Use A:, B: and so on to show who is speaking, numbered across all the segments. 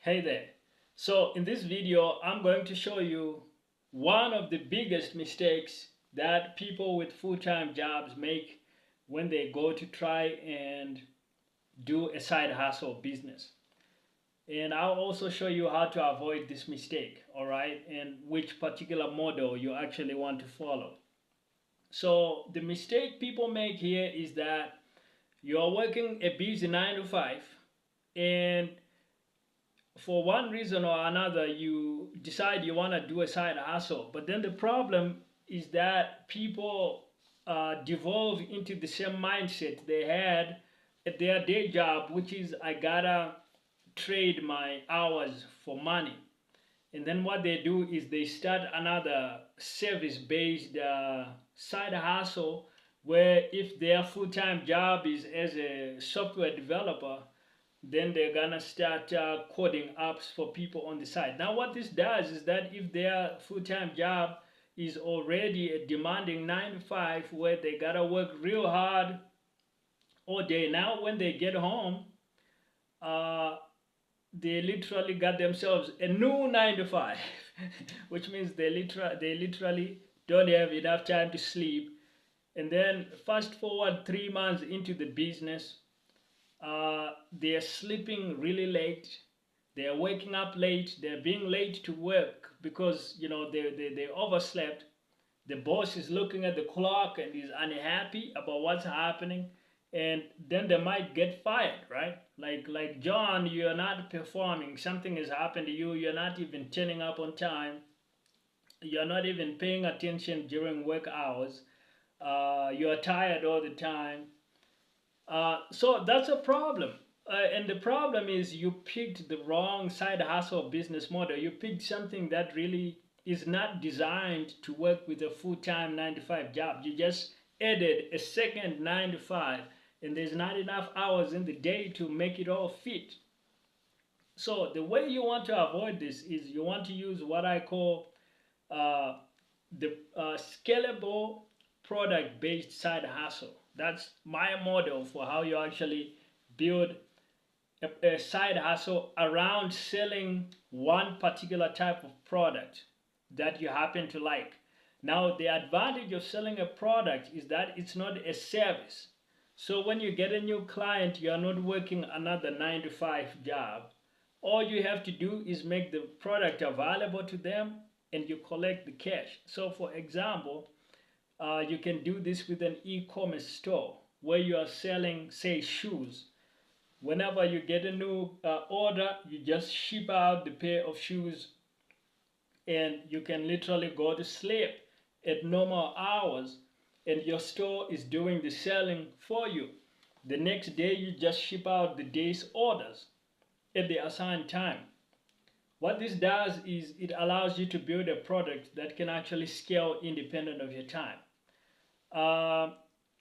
A: Hey there. So in this video, I'm going to show you one of the biggest mistakes that people with full-time jobs make when they go to try and do a side hustle business. And I'll also show you how to avoid this mistake, all right, and which particular model you actually want to follow. So the mistake people make here is that you're working a busy 9 to 5 and for one reason or another you decide you want to do a side hustle, but then the problem is that people devolve into the same mindset they had at their day job, which is I gotta trade my hours for money. And then what they do is they start another service based side hustle where if their full-time job is as a software developer, then they're gonna start coding apps for people on the side. Now what this does is that if their full-time job is already a demanding 9 to 5 where they gotta work real hard all day, now when they get home, uh, they literally got themselves a new 9 to 5 which means they literally don't have enough time to sleep. And then fast forward 3 months into the business, they're sleeping really late, they're waking up late, they're being late to work because they overslept. The boss is looking at the clock and is unhappy about what's happening, and then they might get fired, right? Like John, you're not performing, something has happened to you, you're not even turning up on time, you're not even paying attention during work hours, you're tired all the time. So that's a problem. And the problem is you picked the wrong side hustle business model. You picked something that really is not designed to work with a full-time 9 to 5 job. You just added a second 9 to 5, and there's not enough hours in the day to make it all fit. So the way you want to avoid this is you want to use what I call uh, the scalable product-based side hustle. That's my model for how you actually build a side hustle around selling one particular type of product that you happen to like. Now, the advantage of selling a product is that it's not a service. So when you get a new client, you are not working another 9 to 5 job. All you have to do is make the product available to them and you collect the cash. So for example, you can do this with an e-commerce store where you are selling, say, shoes. Whenever you get a new order, you just ship out the pair of shoes and you can literally go to sleep at normal hours and your store is doing the selling for you. The next day, you just ship out the day's orders at the assigned time. What this does is it allows you to build a product that can actually scale independent of your time.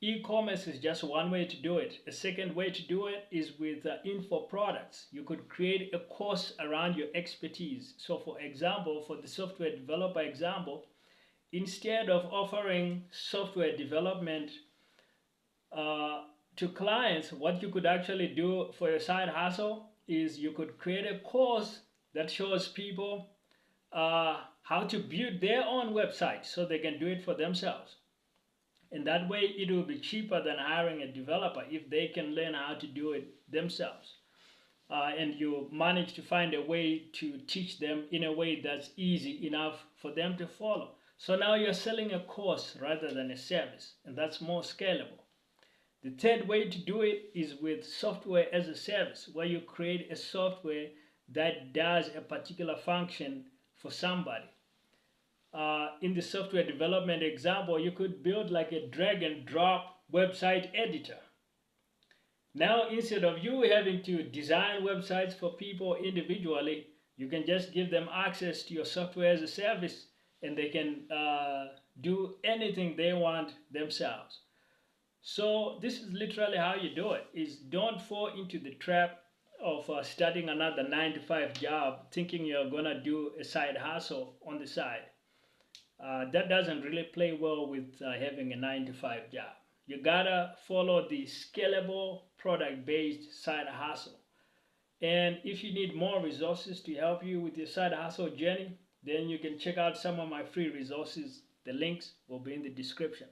A: E-commerce is just one way to do it. A second way to do it is with info products. You could create a course around your expertise. So for example, for the software developer example, instead of offering software development to clients, what you could actually do for your side hustle is you could create a course that shows people how to build their own website so they can do it for themselves. And that way it will be cheaper than hiring a developer if they can learn how to do it themselves. And you manage to find a way to teach them in a way that's easy enough for them to follow. So now you're selling a course rather than a service, and that's more scalable. The third way to do it is with software as a service, where you create a software that does a particular function for somebody. In the software development example, you could build like a drag and drop website editor. Now, instead of you having to design websites for people individually, you can just give them access to your software as a service and they can do anything they want themselves. So this is literally how you do it, is don't fall into the trap of starting another 9 to 5 job thinking you're gonna do a side hustle on the side. That doesn't really play well with having a 9 to 5 job. You gotta follow the scalable product-based side hustle. And if you need more resources to help you with your side hustle journey, then you can check out some of my free resources. The links will be in the description.